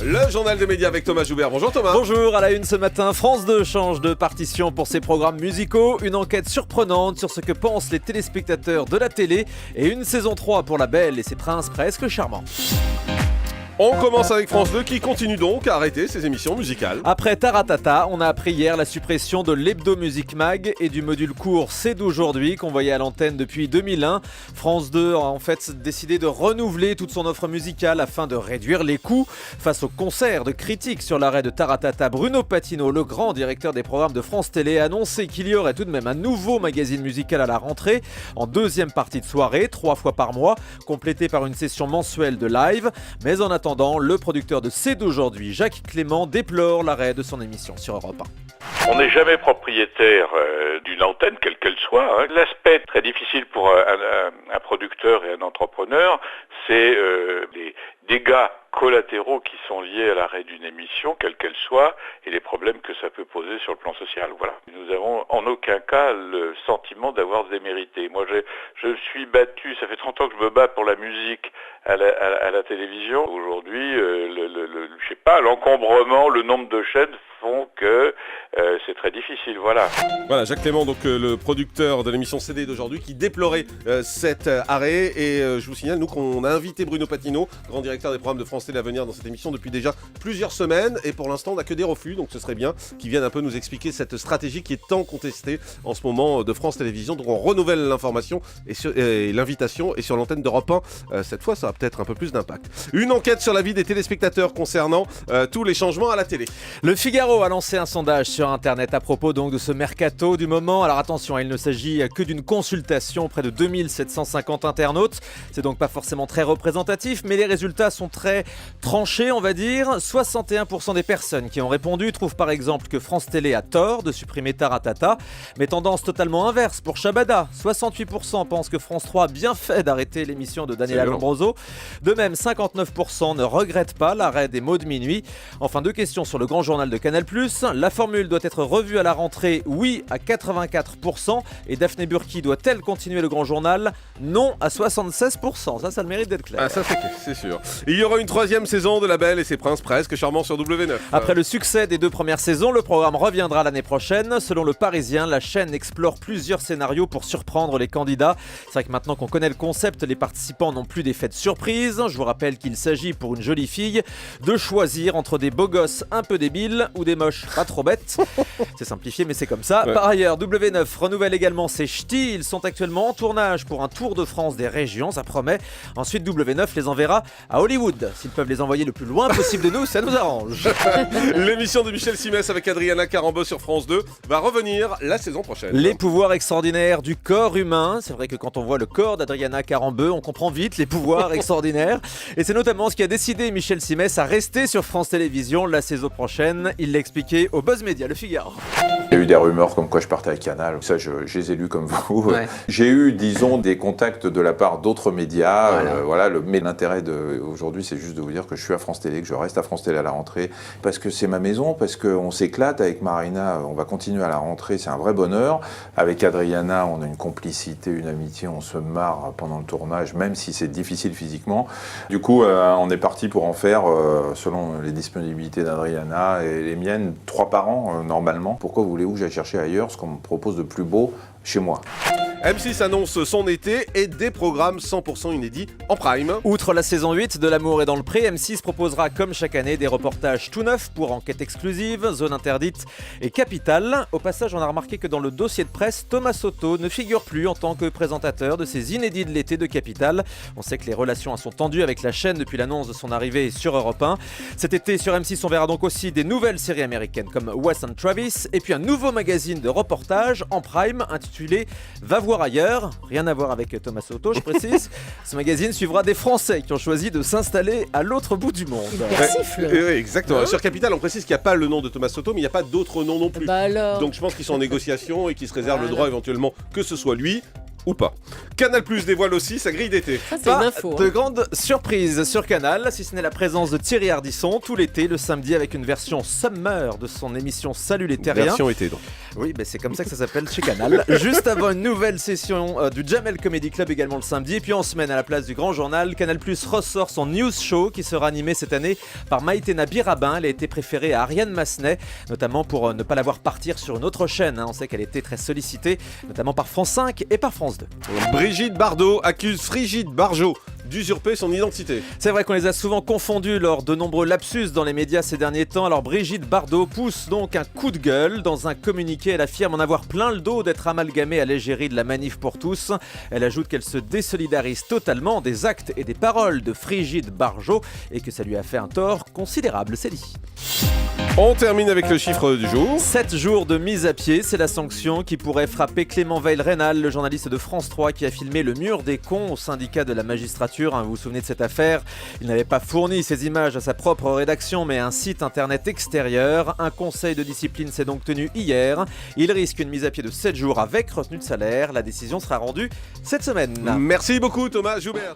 Le journal des médias avec Thomas Joubert. Bonjour Thomas. Bonjour, à la une ce matin, France 2 change de partition pour ses programmes musicaux. Une enquête surprenante sur ce que pensent les téléspectateurs de la télé. Et une saison 3 pour La Belle et ses princes presque charmants. On commence avec France 2 qui continue donc à arrêter ses émissions musicales. Après Taratata, on a appris hier la suppression de l'Hebdo Music Mag et du module court C'est d'aujourd'hui qu'on voyait à l'antenne depuis 2001. France 2 a en fait décidé de renouveler toute son offre musicale afin de réduire les coûts. Face au concert de critiques sur l'arrêt de Taratata, Bruno Patino, le grand directeur des programmes de France Télé, a annoncé qu'il y aurait tout de même un nouveau magazine musical à la rentrée, en deuxième partie de soirée, 3 fois par mois, complété par une session mensuelle de live. Mais en attendant, le producteur de C'est d'aujourd'hui, Jacques Clément, déplore l'arrêt de son émission sur Europe 1. On n'est jamais propriétaire d'une antenne, quelle qu'elle soit. L'aspect très difficile pour un producteur et un entrepreneur, c'est les dégâts collatéraux qui sont liés à l'arrêt d'une émission, quelle qu'elle soit, et les problèmes que ça peut poser sur le plan social. Voilà. Nous avons en aucun cas le sentiment d'avoir démérité. Moi, je suis battu, ça fait 30 ans que je me bats pour la musique à la télévision. Aujourd'hui, je sais pas, l'encombrement, le nombre de chaînes font que c'est très difficile, voilà. Voilà, Jacques Clément, donc le producteur de l'émission CD d'aujourd'hui, qui déplorait cet arrêt. Et je vous signale, nous, qu'on a invité Bruno Patino, grand directeur des programmes de France Télé, à venir dans cette émission depuis déjà plusieurs semaines. Et pour l'instant, on n'a que des refus, donc ce serait bien qu'ils viennent un peu nous expliquer cette stratégie qui est tant contestée en ce moment de France Télévisions. Donc on renouvelle l'information et l'invitation, et sur l'antenne d'Europe 1, cette fois, ça a peut-être un peu plus d'impact. Une enquête sur la vie des téléspectateurs concernant tous les changements à la télé. Le Figaro a lancé un sondage sur Internet à propos donc de ce mercato du moment. Alors attention, il ne s'agit que d'une consultation auprès de 2750 internautes. C'est donc pas forcément très représentatif, mais les résultats sont très tranchés, on va dire. 61% des personnes qui ont répondu trouvent par exemple que France Télé a tort de supprimer Taratata, mais tendance totalement inverse pour Shabada. 68% pensent que France 3 a bien fait d'arrêter l'émission de Daniela Lombroso. De même, 59% ne regrettent pas l'arrêt des mots de minuit. Enfin, deux questions sur le grand journal de Canal+. La formule doit être revue à la rentrée, oui à 84%. Et Daphné Burki doit-elle continuer le grand journal? Non à 76%. Ça le mérite d'être clair. Ah, ça c'est sûr. Il y aura une troisième saison de La Belle et ses princes presque charmants sur W9. Après le succès des 2 premières saisons, le programme reviendra l'année prochaine. Selon Le Parisien, la chaîne explore plusieurs scénarios pour surprendre les candidats. C'est vrai que maintenant qu'on connaît le concept, les participants n'ont plus d'effet de surprise. Je vous rappelle qu'il s'agit pour une jolie fille de choisir entre des beaux gosses un peu débiles ou des moches pas trop bêtes. C'est simplifié mais c'est comme ça. Ouais. Par ailleurs, W9 renouvelle également ses ch'tis. Ils sont actuellement en tournage pour un tour de France des régions, ça promet. Ensuite, W9 les enverra à Hollywood. S'ils peuvent les envoyer le plus loin possible de nous, ça nous arrange. L'émission de Michel Simès avec Adriana Carambeau sur France 2 va revenir la saison prochaine. Les pouvoirs extraordinaires du corps humain. C'est vrai que quand on voit le corps d'Adriana Carambeau, on comprend vite les pouvoirs extraordinaires. Et c'est notamment ce qui a décidé Michel Simès à rester sur France Télévisions la saison prochaine. Il l'a expliqué au Buzz Media, Le Figaro. Il y a eu des rumeurs comme quoi je partais à Canal. Ça, je les ai lus comme vous. Ouais. J'ai eu, disons, des contacts de la part d'autres médias. Voilà. Mais l'intérêt aujourd'hui, c'est juste de vous dire que je suis à France Télé, que je reste à France Télé à la rentrée. Parce que c'est ma maison, parce qu'on s'éclate avec Marina. On va continuer à la rentrée, c'est un vrai bonheur. Avec Adriana, on a une complicité, une amitié. On se marre pendant le tournage, même si c'est difficile physiquement. Du coup, on est parti pour en faire, selon les disponibilités d'Adriana et les miennes, 3 par an, normalement. Pourquoi vous voulez-vous que j'aille chercher ailleurs ce qu'on me propose de plus beau chez moi? M6 annonce son été et des programmes 100% inédits en prime. Outre la saison 8 de L'amour est dans le pré, M6 proposera comme chaque année des reportages tout neufs pour Enquête exclusive, Zone interdite et Capitale. Au passage, on a remarqué que dans le dossier de presse, Thomas Soto ne figure plus en tant que présentateur de ces inédits de l'été de Capitale. On sait que les relations sont tendues avec la chaîne depuis l'annonce de son arrivée sur Europe 1. Cet été sur M6, on verra donc aussi des nouvelles séries américaines comme Wes and Travis et puis un nouveau magazine de reportage en prime intitulé Va voir ailleurs. Rien à voir avec Thomas Soto, je précise. Ce magazine suivra des Français qui ont choisi de s'installer à l'autre bout du monde. Oui, exactement. Sur Capital, on précise qu'il n'y a pas le nom de Thomas Soto, mais il n'y a pas d'autres noms non plus. Bah alors... Donc je pense qu'ils sont en négociation et qu'ils se réservent le droit éventuellement que ce soit lui Ou pas. Canal+ dévoile aussi sa grille d'été. Ça, c'est Pas une info. de grande surprise sur Canal, si ce n'est la présence de Thierry Ardisson tout l'été, le samedi, avec une version Summer de son émission Salut les Terriens. Version été donc. Oui, c'est comme ça que ça s'appelle chez Canal. Juste avant une nouvelle session du Jamel Comedy Club également le samedi. Et puis en semaine, à la place du Grand Journal, Canal+ ressort son News Show qui sera animé cette année par Maïtena Birabin. Elle a été préférée à Ariane Massenet, notamment pour ne pas la voir partir sur une autre chaîne. On sait qu'elle était très sollicitée, notamment par France 5 et par France 2. Brigitte Bardot accuse Frigide Barjot d'usurper son identité. C'est vrai qu'on les a souvent confondus lors de nombreux lapsus dans les médias ces derniers temps. Alors Brigitte Bardot pousse donc un coup de gueule. Dans un communiqué, elle affirme en avoir plein le dos d'être amalgamée à l'égérie de la Manif pour tous. Elle ajoute qu'elle se désolidarise totalement des actes et des paroles de Frigide Barjot et que ça lui a fait un tort considérable, c'est dit. On termine avec le chiffre du jour. 7 jours de mise à pied, c'est la sanction qui pourrait frapper Clément Veil-Rénal, le journaliste de France 3 qui a filmé le mur des cons au syndicat de la magistrature. Vous vous souvenez de cette affaire? Il n'avait pas fourni ces images à sa propre rédaction, mais à un site internet extérieur. Un conseil de discipline s'est donc tenu hier. Il risque une mise à pied de 7 jours avec retenue de salaire. La décision sera rendue cette semaine. Merci beaucoup Thomas Joubert.